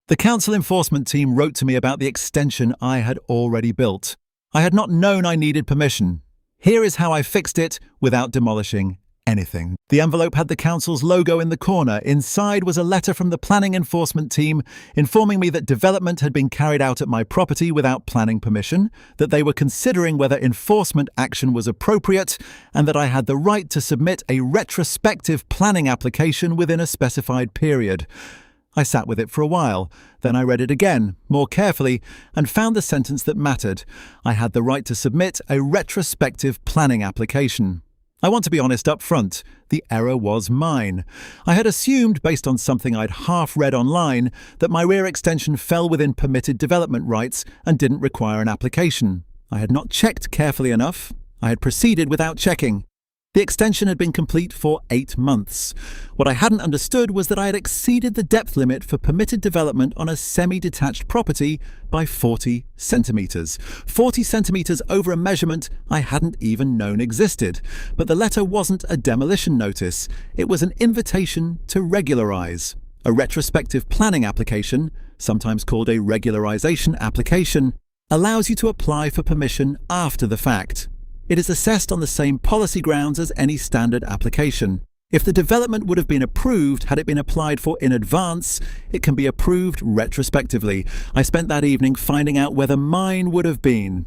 The council enforcement team wrote to me about the extension I had already built. I had not known I needed permission. Here is how I fixed it without demolishing anything. The envelope had the council's logo in the corner. Inside was a letter from the planning enforcement team informing me that development had been carried out at my property without planning permission, that they were considering whether enforcement action was appropriate, and that I had the right to submit a retrospective planning application within a specified period. I sat with it for a while, then I read it again, more carefully, and found the sentence that mattered. I had the right to submit a retrospective planning application. I want to be honest up front, the error was mine. I had assumed, based on something I'd half-read online, that my rear extension fell within permitted development rights and didn't require an application. I had not checked carefully enough. I had proceeded without checking. The extension had been complete for 8 months. What I hadn't understood was that I had exceeded the depth limit for permitted development on a semi-detached property by 40 centimetres. 40 centimetres over a measurement I hadn't even known existed. But the letter wasn't a demolition notice. It was an invitation to regularise. A retrospective planning application, sometimes called a regularisation application, allows you to apply for permission after the fact. It is assessed on the same policy grounds as any standard application. If the development would have been approved had it been applied for in advance, it can be approved retrospectively. I spent that evening finding out whether mine would have been.